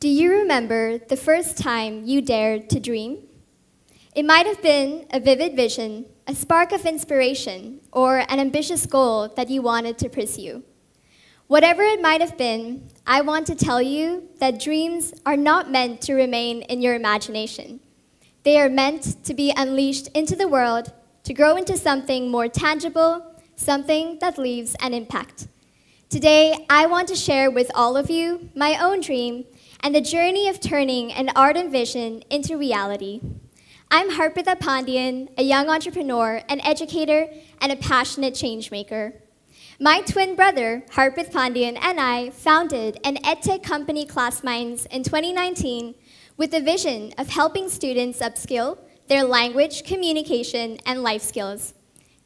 Do you remember the first time you dared to dream? It might have been a vivid vision, a spark of inspiration, or an ambitious goal that you wanted to pursue. Whatever it might have been, I want to tell you that dreams are not meant to remain in your imagination. They are meant to be unleashed into the world, to grow into something more tangible, something that leaves an impact. Today, I want to share with all of you my own dream and the journey of turning an ardent vision into reality. I'm Harpita Pandian, a young entrepreneur, an educator, and a passionate changemaker. My twin brother, Harpita Pandian, and I founded an edtech company, Classminds, in 2019 with the vision of helping students upskill their language, communication, and life skills.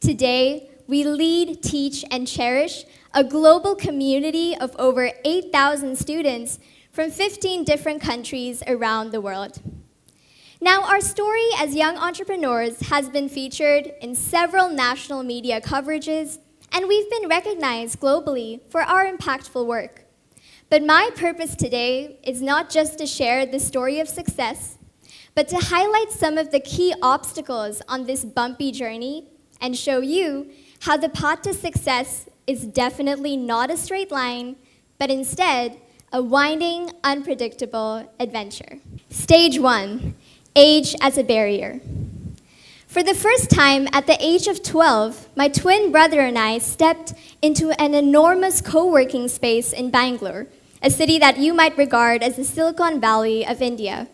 Today, we lead, teach, and cherish a global community of over 8,000 students from 15 different countries around the world. Now, our story as young entrepreneurs has been featured in several national media coverages, and we've been recognized globally for our impactful work. But my purpose today is not just to share the story of success, but to highlight some of the key obstacles on this bumpy journey and show you how the path to success is definitely not a straight line, but instead a winding, unpredictable adventure. Stage 1, age as a barrier. For the first time at the age of 12, my twin brother and I stepped into an enormous co-working space in Bangalore, a city that you might regard as the Silicon Valley of India.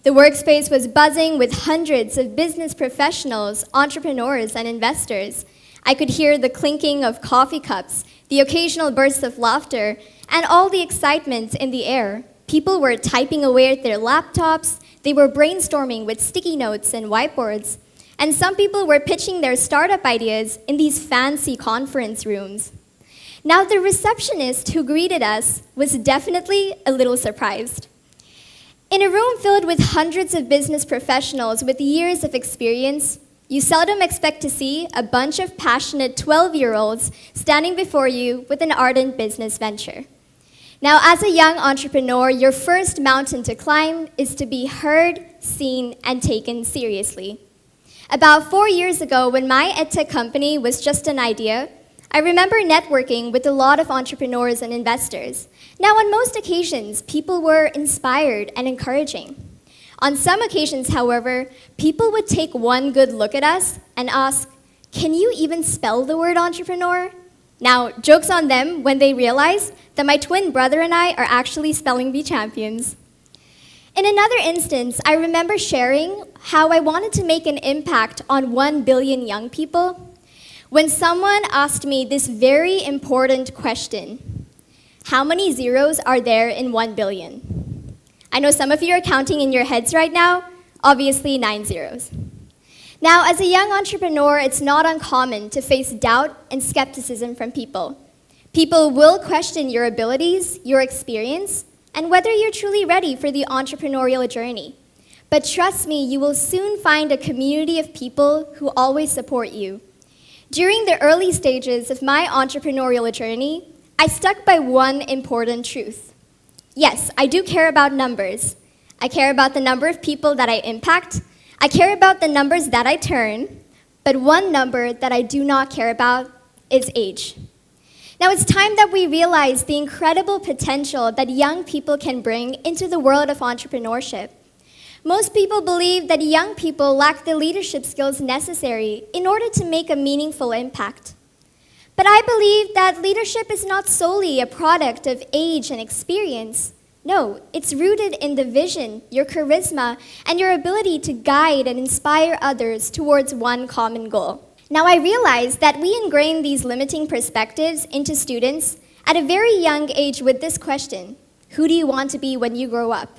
The workspace was buzzing with hundreds of business professionals, entrepreneurs, and investors. I could hear the clinking of coffee cups, the occasional bursts of laughter, and all the excitement in the air. People were typing away at their laptops, they were brainstorming with sticky notes and whiteboards, and some people were pitching their startup ideas in these fancy conference rooms. Now, the receptionist who greeted us was definitely a little surprised. In a room filled with hundreds of business professionals with years of experience, you seldom expect to see a bunch of passionate 12-year-olds standing before you with an ardent business venture. Now, as a young entrepreneur, your first mountain to climb is to be heard, seen, and taken seriously. About 4 years ago, when my edtech company was just an idea, I remember networking with a lot of entrepreneurs and investors. Now, on most occasions, people were inspired and encouraging. On some occasions, however, people would take one good look at us and ask, "Can you even spell the word entrepreneur?" Now, joke's on them when they realized that my twin brother and I are actually spelling bee champions. In another instance, I remember sharing how I wanted to make an impact on 1 billion young people when someone asked me this very important question: how many zeros are there in 1 billion? I know some of you are counting in your heads right now, obviously 9 zeros. Now, as a young entrepreneur, it's not uncommon to face doubt and skepticism from people. People will question your abilities, your experience, and whether you're truly ready for the entrepreneurial journey. But trust me, you will soon find a community of people who always support you. During the early stages of my entrepreneurial journey, I stuck by one important truth. Yes, I do care about numbers. I care about the number of people that I impact. I care about the numbers that I turn. But one number that I do not care about is age. Now, it's time that we realize the incredible potential that young people can bring into the world of entrepreneurship. Most people believe that young people lack the leadership skills necessary in order to make a meaningful impact. But I believe that leadership is not solely a product of age and experience. No, it's rooted in the vision, your charisma, and your ability to guide and inspire others towards one common goal. Now, I realize that we ingrain these limiting perspectives into students at a very young age with this question: who do you want to be when you grow up?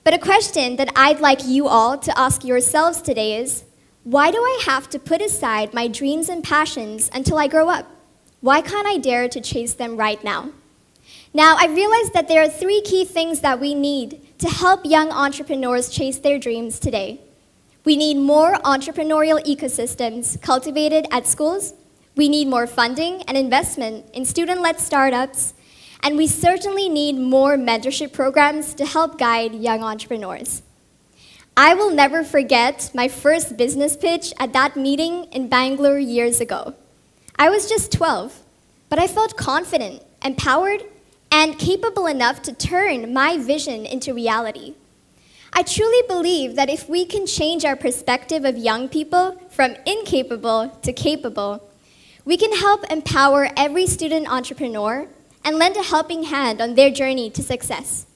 But a question that I'd like you all to ask yourselves today is, why do I have to put aside my dreams and passions until I grow up? Why can't I dare to chase them right now? Now, I realize that there are 3 key things that we need to help young entrepreneurs chase their dreams today. We need more entrepreneurial ecosystems cultivated at schools. We need more funding and investment in student-led startups. and we certainly need more mentorship programs to help guide young entrepreneurs. I will never forget my first business pitch at that meeting in Bangalore years ago. I was just 12, but I felt confident, empowered, and capable enough to turn my vision into reality. I truly believe that if we can change our perspective of young people from incapable to capable, we can help empower every student entrepreneur and lend a helping hand on their journey to success.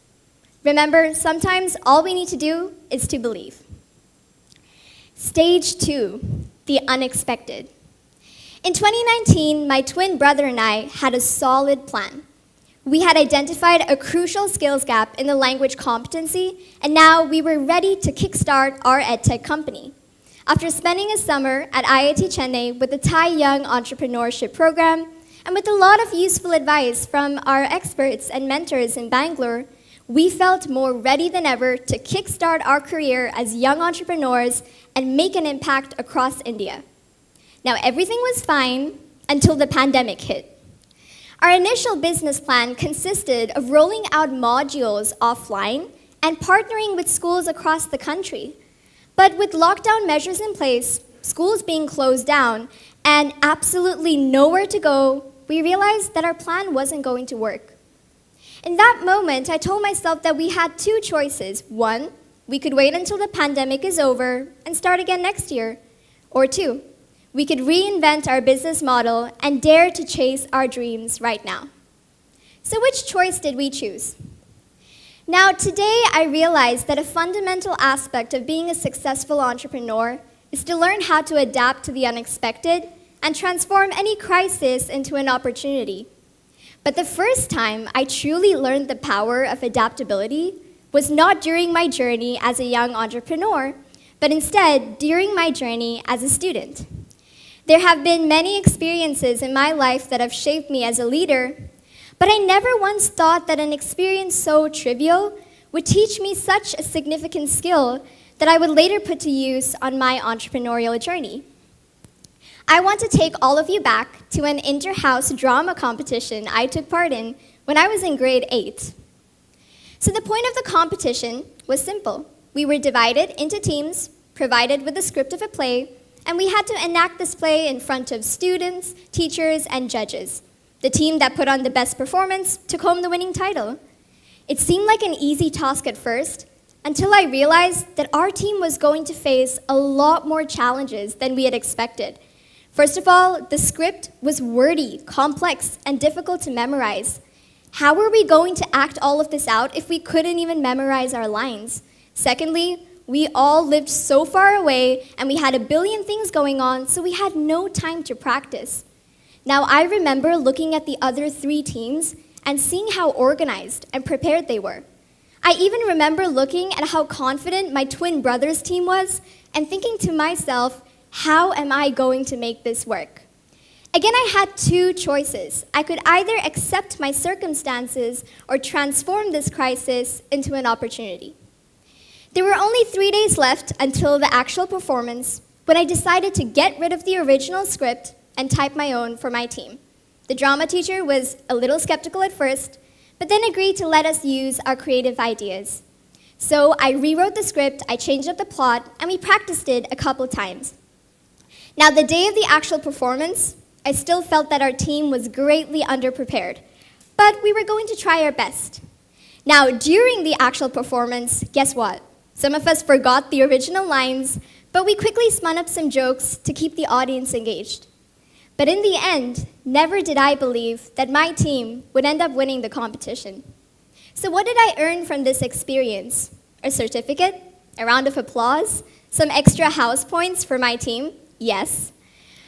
Remember, sometimes all we need to do is to believe. Stage 2, the unexpected. In 2019, my twin brother and I had a solid plan. We had identified a crucial skills gap in the language competency, and now we were ready to kickstart our edtech company. After spending a summer at IIT Chennai with the Thai Young Entrepreneurship Program, and with a lot of useful advice from our experts and mentors in Bangalore, we felt more ready than ever to kickstart our career as young entrepreneurs and make an impact across India. Now, everything was fine until the pandemic hit. Our initial business plan consisted of rolling out modules offline and partnering with schools across the country. But with lockdown measures in place, schools being closed down, and absolutely nowhere to go, we realized that our plan wasn't going to work. In that moment, I told myself that we had two choices. One, we could wait until the pandemic is over and start again next year. Or two, we could reinvent our business model and dare to chase our dreams right now. So which choice did we choose? Now, today I realize that a fundamental aspect of being a successful entrepreneur is to learn how to adapt to the unexpected and transform any crisis into an opportunity. But the first time I truly learned the power of adaptability was not during my journey as a young entrepreneur, but instead during my journey as a student. There have been many experiences in my life that have shaped me as a leader, but I never once thought that an experience so trivial would teach me such a significant skill that I would later put to use on my entrepreneurial journey. I want to take all of you back to an inter-house drama competition I took part in when I was in grade 8. So the point of the competition was simple. We were divided into teams, provided with the script of a play, and we had to enact this play in front of students, teachers, and judges. The team that put on the best performance took home the winning title. It seemed like an easy task at first, until I realized that our team was going to face a lot more challenges than we had expected. First of all, the script was wordy, complex, and difficult to memorize. How were we going to act all of this out if we couldn't even memorize our lines? Secondly, we all lived so far away, and we had a billion things going on, so we had no time to practice. Now, I remember looking at the other 3 teams and seeing how organized and prepared they were. I even remember looking at how confident my twin brother's team was and thinking to myself, how am I going to make this work? Again, I had 2 choices. I could either accept my circumstances or transform this crisis into an opportunity. There were only 3 days left until the actual performance when I decided to get rid of the original script and type my own for my team. The drama teacher was a little skeptical at first, but then agreed to let us use our creative ideas. So I rewrote the script, I changed up the plot, and we practiced it a couple times. Now, the day of the actual performance, I still felt that our team was greatly underprepared, but we were going to try our best. Now, during the actual performance, guess what? Some of us forgot the original lines, but we quickly spun up some jokes to keep the audience engaged. But in the end, never did I believe that my team would end up winning the competition. So what did I earn from this experience? A certificate? A round of applause? Some extra house points for my team? Yes.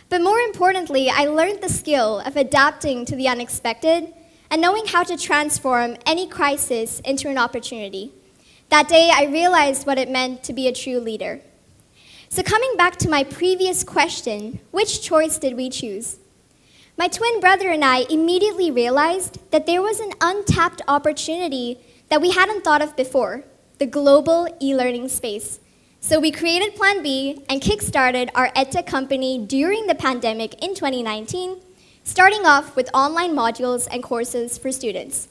But more importantly, I learned the skill of adapting to the unexpected and knowing how to transform any crisis into an opportunity. That day, I realized what it meant to be a true leader. So coming back to my previous question, which choice did we choose? My twin brother and I immediately realized that there was an untapped opportunity that we hadn't thought of before, the global e-learning space. So we created Plan B and kickstarted our edtech company during the pandemic in 2019 starting off with online modules and courses for students.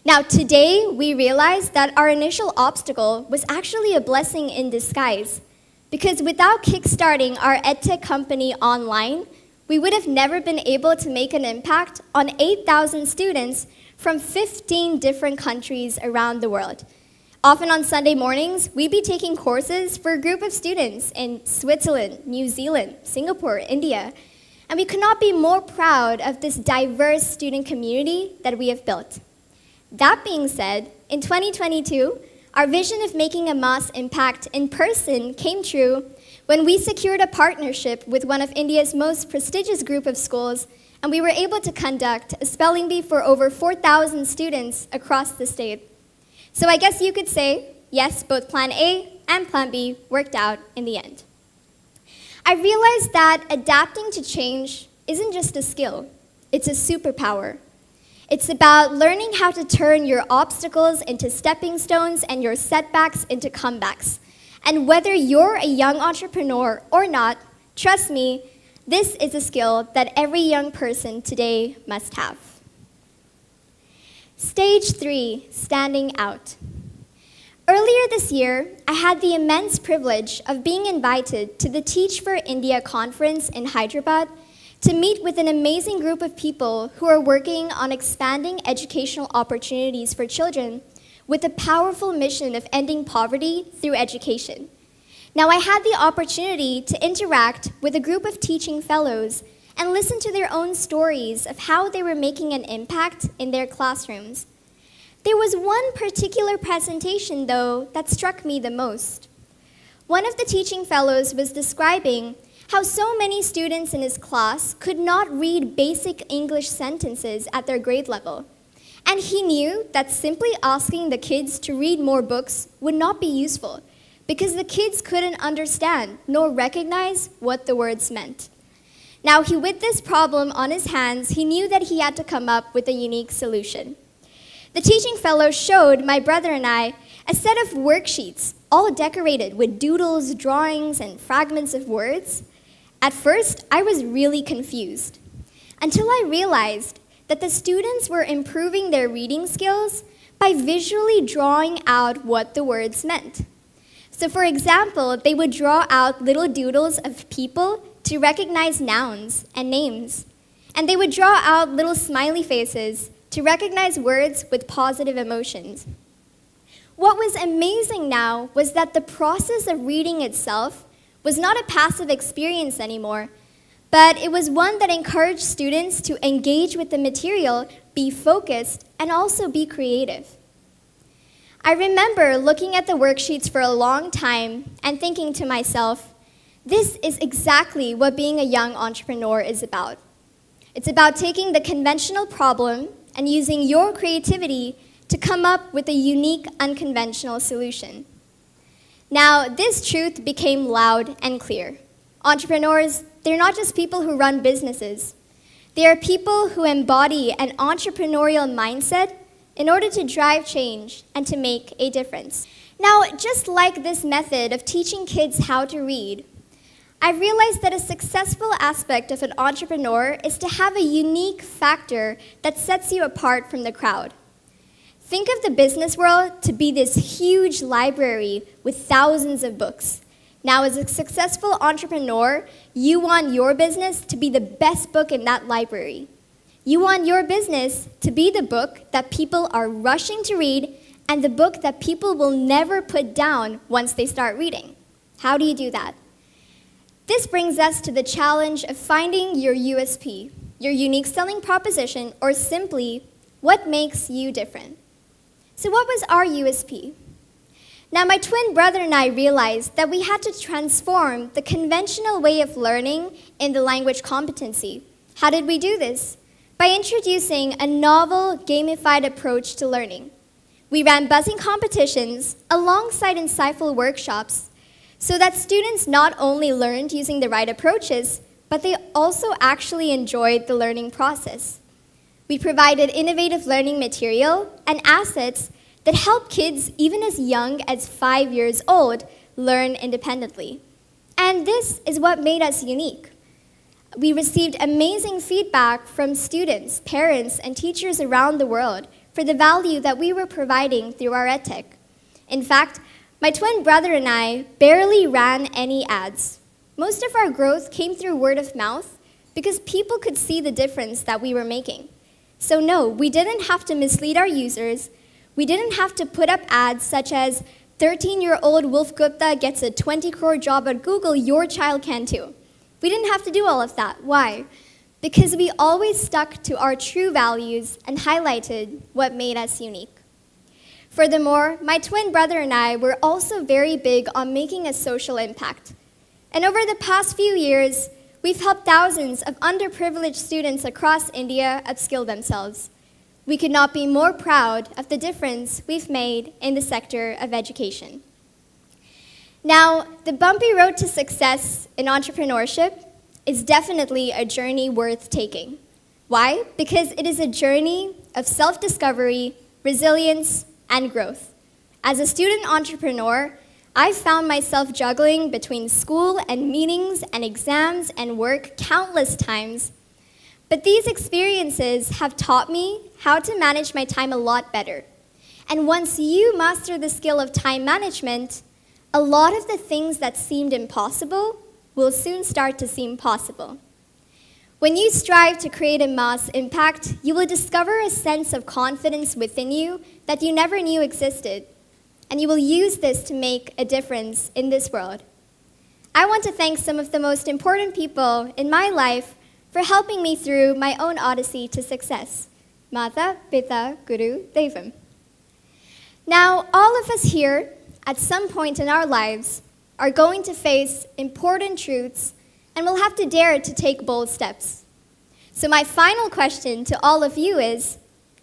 Now, today, we realize that our initial obstacle was actually a blessing in disguise, because without kickstarting our EdTech company online, we would have never been able to make an impact on 8,000 students from 15 different countries around the world. Often on Sunday mornings, we'd be taking courses for a group of students in Switzerland, New Zealand, Singapore, India, and we could not be more proud of this diverse student community that we have built. That being said, in 2022, our vision of making a mass impact in person came true when we secured a partnership with one of India's most prestigious group of schools, and we were able to conduct a spelling bee for over 4,000 students across the state. So I guess you could say, yes, both Plan A and Plan B worked out in the end. I realized that adapting to change isn't just a skill, it's a superpower. It's about learning how to turn your obstacles into stepping stones and your setbacks into comebacks. And whether you're a young entrepreneur or not, trust me, this is a skill that every young person today must have. Stage 3, standing out. Earlier this year, I had the immense privilege of being invited to the Teach for India conference in Hyderabad to meet with an amazing group of people who are working on expanding educational opportunities for children with a powerful mission of ending poverty through education. Now, I had the opportunity to interact with a group of teaching fellows and listen to their own stories of how they were making an impact in their classrooms. There was one particular presentation, though, that struck me the most. One of the teaching fellows was describing how so many students in his class could not read basic English sentences at their grade level. And he knew that simply asking the kids to read more books would not be useful, because the kids couldn't understand nor recognize what the words meant. Now, with this problem on his hands, he knew that he had to come up with a unique solution. The teaching fellow showed my brother and I a set of worksheets, all decorated with doodles, drawings, and fragments of words. At first, I was really confused, until I realized that the students were improving their reading skills by visually drawing out what the words meant. So for example, they would draw out little doodles of people to recognize nouns and names. And they would draw out little smiley faces to recognize words with positive emotions. What was amazing now was that the process of reading itself was not a passive experience anymore, but it was one that encouraged students to engage with the material, be focused, and also be creative. I remember looking at the worksheets for a long time and thinking to myself, this is exactly what being a young entrepreneur is about. It's about taking the conventional problem and using your creativity to come up with a unique, unconventional solution. Now, this truth became loud and clear. Entrepreneurs, they're not just people who run businesses. They are people who embody an entrepreneurial mindset in order to drive change and to make a difference. Now, just like this method of teaching kids how to read, I realized that a successful aspect of an entrepreneur is to have a unique factor that sets you apart from the crowd. Think of the business world to be this huge library with thousands of books. Now, as a successful entrepreneur, you want your business to be the best book in that library. You want your business to be the book that people are rushing to read and the book that people will never put down once they start reading. How do you do that? This brings us to the challenge of finding your USP, your unique selling proposition, or simply, what makes you different. So what was our USP? Now, my twin brother and I realized that we had to transform the conventional way of learning in the language competency. How did we do this? By introducing a novel, gamified approach to learning. We ran buzzing competitions alongside insightful workshops so that students not only learned using the right approaches, but they also actually enjoyed the learning process. We provided innovative learning material and assets that help kids even as young as 5 years old learn independently. And this is what made us unique. We received amazing feedback from students, parents, and teachers around the world for the value that we were providing through our edtech. In fact, my twin brother and I barely ran any ads. Most of our growth came through word of mouth because people could see the difference that we were making. So no, we didn't have to mislead our users. We didn't have to put up ads such as 13-year-old Wolf Gupta gets a 20 crore job at Google, your child can too. We didn't have to do all of that. Why? Because we always stuck to our true values and highlighted what made us unique. Furthermore, my twin brother and I were also very big on making a social impact. And over the past few years, we've helped thousands of underprivileged students across India upskill themselves. We could not be more proud of the difference we've made in the sector of education. Now, the bumpy road to success in entrepreneurship is definitely a journey worth taking. Why? Because it is a journey of self-discovery, resilience, and growth. As a student entrepreneur, I found myself juggling between school and meetings and exams and work countless times. But these experiences have taught me how to manage my time a lot better. And once you master the skill of time management, a lot of the things that seemed impossible will soon start to seem possible. When you strive to create a mass impact, you will discover a sense of confidence within you that you never knew existed. And you will use this to make a difference in this world. I want to thank some of the most important people in my life for helping me through my own odyssey to success. Mata, Pita, Guru, Devam. Now, all of us here, at some point in our lives, are going to face important truths and will have to dare to take bold steps. So my final question to all of you is,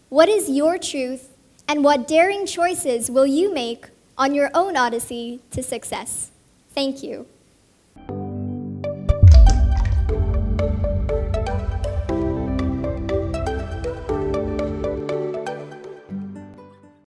what is your truth and what daring choices will you make on your own odyssey to success? Thank you.